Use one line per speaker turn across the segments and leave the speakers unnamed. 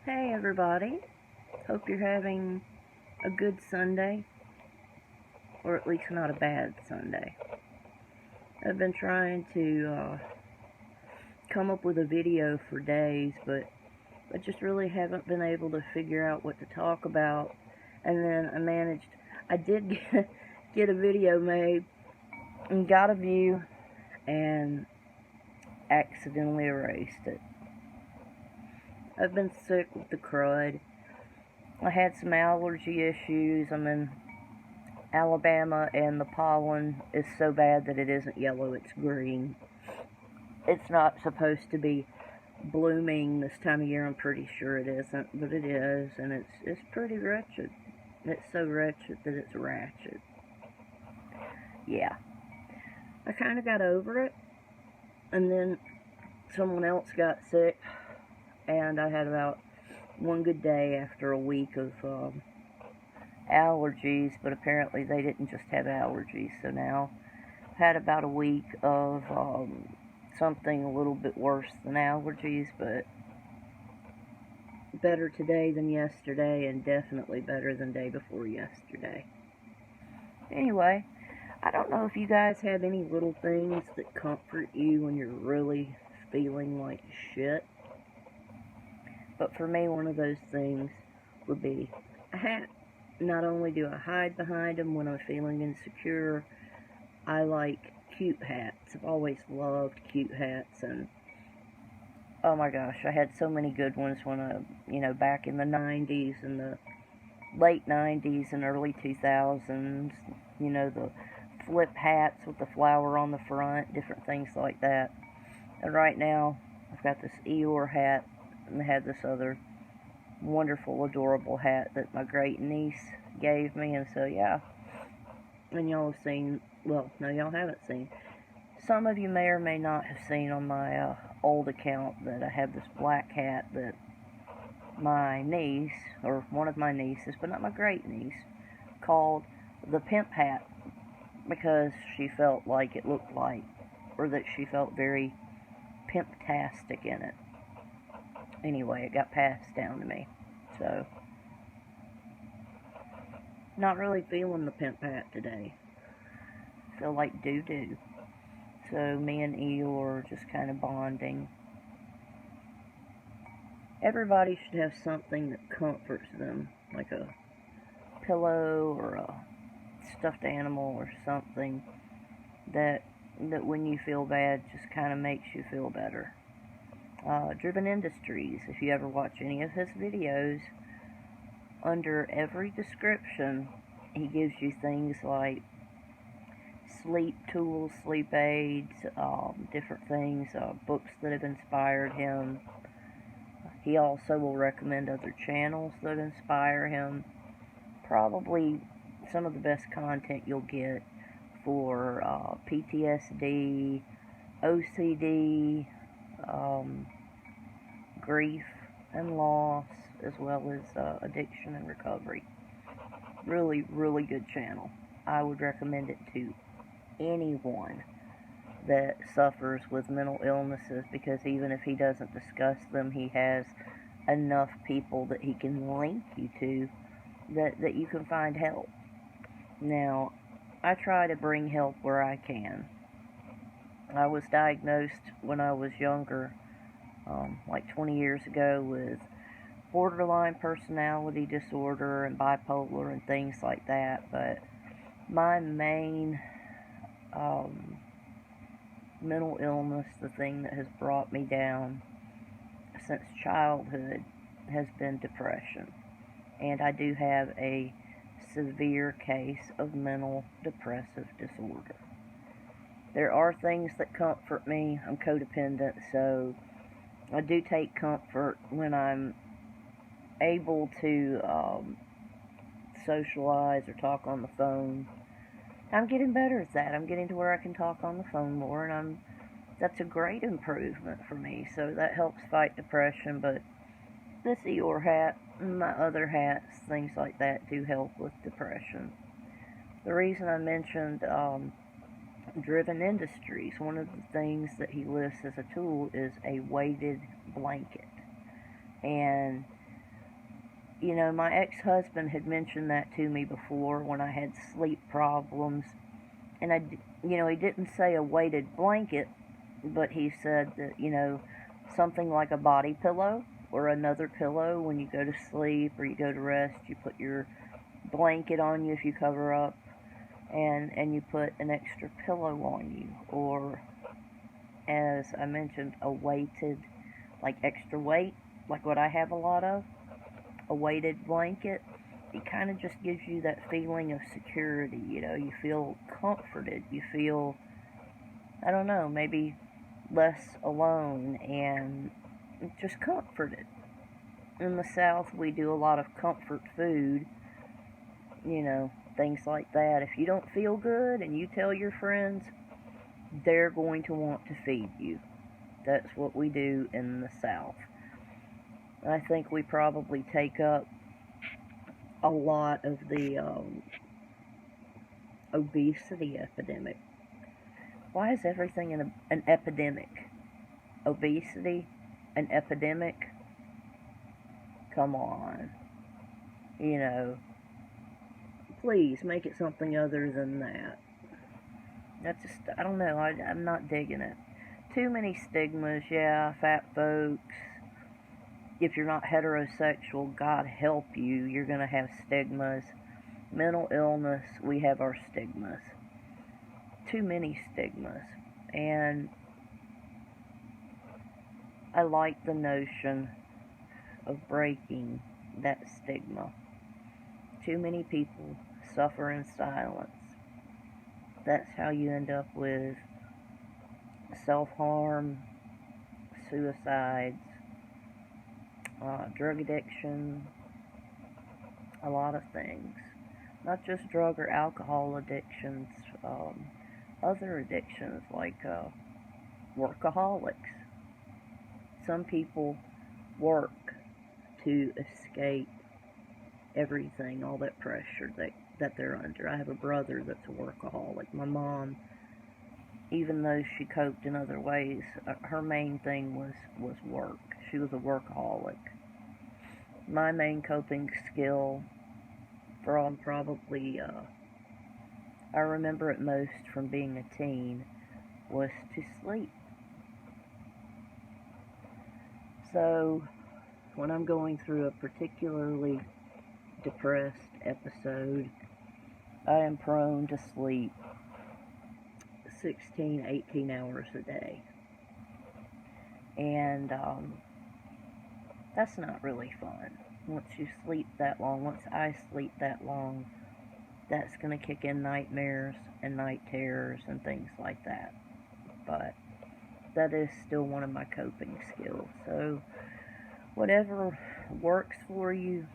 Hey everybody, hope you're having a good Sunday, or at least not a bad Sunday. I've been trying to come up with a video for days, but I just really haven't been able to figure out what to talk about, and then I did get a video made, and got a view, and accidentally erased it. I've been sick with the crud. I had some allergy issues. I'm in Alabama, and the pollen is so bad that it isn't yellow, it's green. It's not supposed to be blooming this time of year. I'm pretty sure it isn't, but it is, and it's pretty wretched. It's so wretched that it's ratchet. Yeah. I kind of got over it, and then someone else got sick, and I had about one good day after a week of allergies, but apparently they didn't just have allergies, so now I've had about a week of something a little bit worse than allergies, but better today than yesterday, and definitely better than day before yesterday. Anyway, I don't know if you guys have any little things that comfort you when you're really feeling like shit. But for me, one of those things would be a hat. Not only do I hide behind them when I'm feeling insecure, I like cute hats. I've always loved cute hats, and oh my gosh, I had so many good ones when back in the 90s and the late 90s and early 2000s, the flip hats with the flower on the front, different things like that. And right now, I've got this Eeyore hat, and I had this other wonderful, adorable hat that my great niece gave me, and so yeah. And y'all have seen, well, no, y'all haven't seen. Some of you may or may not have seen on my old account that I have this black hat that my niece, or one of my nieces, but not my great niece, called the Pimp Hat, because she felt like it looked like, or that she felt very pimp-tastic in it. Anyway, it got passed down to me, so not really feeling the Pimp Hat today. Feel like doo-doo. So me and Eeyore are just kind of bonding. Everybody should have something that comforts them, like a pillow or a stuffed animal or something that when you feel bad just kind of makes you feel better. Driven Industries, if you ever watch any of his videos, under every description he gives you things like sleep tools, sleep aids, different things, books that have inspired him. He also will recommend other channels that inspire him. Probably some of the best content you'll get for PTSD, OCD, grief and loss, as well as addiction and recovery. Really, really good channel. I would recommend it to anyone that suffers with mental illnesses, because even if he doesn't discuss them, he has enough people that he can link you to that you can find help. Now, I try to bring help where I can. I was diagnosed when I was younger, like 20 years ago, with borderline personality disorder and bipolar and things like that, but my main mental illness, the thing that has brought me down since childhood, has been depression. And I do have a severe case of mental depressive disorder. There are things that comfort me. I'm codependent, so I do take comfort when I'm able to socialize or talk on the phone. I'm getting better at that. I'm getting to where I can talk on the phone more, and that's a great improvement for me, so that helps fight depression. But this Eeyore hat and my other hats, things like that, do help with depression. The reason I mentioned Driven Industries, one of the things that he lists as a tool is a weighted blanket. And You know, my ex-husband had mentioned that to me before when I had sleep problems. And he didn't say a weighted blanket, but he said that, something like a body pillow or another pillow when you go to sleep or you go to rest, you put your blanket on you if you cover up, and you put an extra pillow on you, or as I mentioned, a weighted, like extra weight, like what I have a lot of, a weighted blanket. It kind of just gives you that feeling of security. You feel comforted, you feel, I don't know, maybe less alone and just comforted. In the South, we do a lot of comfort food, things like that. If you don't feel good and you tell your friends, they're going to want to feed you. That's what we do in the South. I think we probably take up a lot of the obesity epidemic. Why is everything an epidemic? Obesity, an epidemic? Come on. Please make it something other than that. That's just, I don't know, I'm not digging it. Too many stigmas, yeah, fat folks. If you're not heterosexual, God help you, you're going to have stigmas. Mental illness, we have our stigmas. Too many stigmas. And I like the notion of breaking that stigma. Too many people suffer in silence. That's how you end up with self-harm, suicides, drug addiction, a lot of things. Not just drug or alcohol addictions, other addictions like workaholics. Some people work to escape everything, all that pressure that they're under. I have a brother that's a workaholic. My mom, even though she coped in other ways, her main thing was work. She was a workaholic. My main coping skill, probably, I remember it most from being a teen, was to sleep. So, when I'm going through a particularly depressed episode, I am prone to sleep 16, 18 hours a day. And that's not really fun. Once you sleep that long, once I sleep that long, that's going to kick in nightmares and night terrors and things like that. But that is still one of my coping skills. So whatever works for you,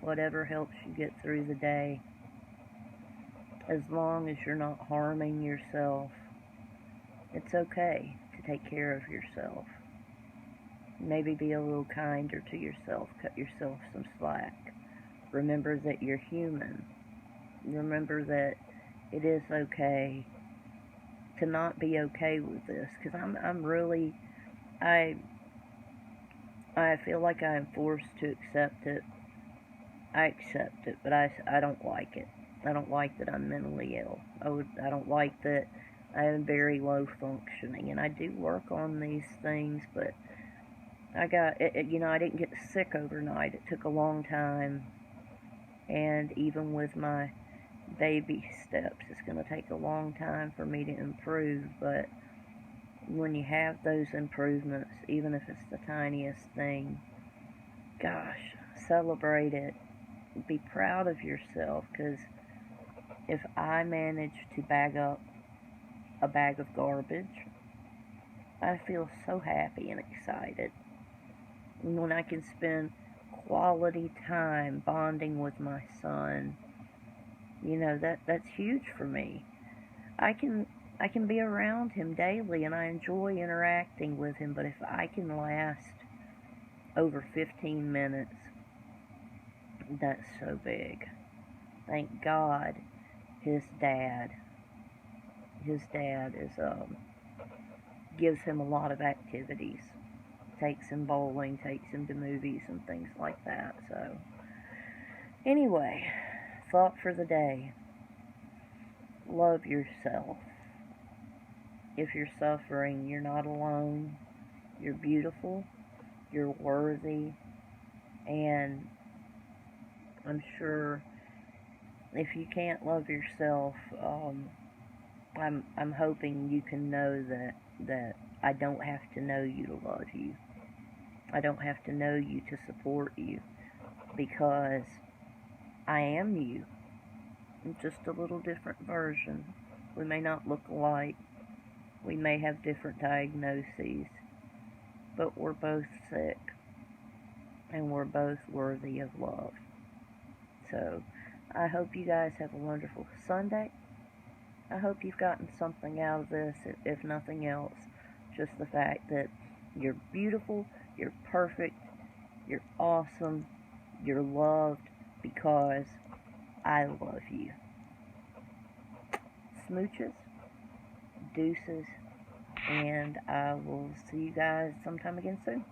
whatever helps you get through the day, as long as you're not harming yourself, it's okay to take care of yourself. Maybe be a little kinder to yourself, cut yourself some slack. Remember that you're human. Remember that it is okay to not be okay with this, because I'm really, I feel like I am forced to accept it. I accept it, but I don't like it. I don't like that I'm mentally ill. I don't like that I am very low functioning, and I do work on these things, but I didn't get sick overnight. It took a long time, and even with my baby steps, it's going to take a long time for me to improve. But when you have those improvements, even if it's the tiniest thing, gosh, celebrate it. Be proud of yourself, because if I manage to bag up a bag of garbage, I feel so happy and excited. And when I can spend quality time bonding with my son, that's huge for me. I can be around him daily, and I enjoy interacting with him, but if I can last over 15 minutes, that's so big. Thank God his dad is gives him a lot of activities, takes him bowling, takes him to movies and things like that. So, anyway, thought for the day. Love yourself. If you're suffering, you're not alone. You're beautiful. You're worthy. And I'm sure if you can't love yourself, I'm hoping you can know that I don't have to know you to love you. I don't have to know you to support you, because I am you. I'm just a little different version. We may not look alike. We may have different diagnoses, but we're both sick, and we're both worthy of love. So, I hope you guys have a wonderful Sunday. I hope you've gotten something out of this, if nothing else. Just the fact that you're beautiful, you're perfect, you're awesome, you're loved, because I love you. Smooches, deuces, and I will see you guys sometime again soon.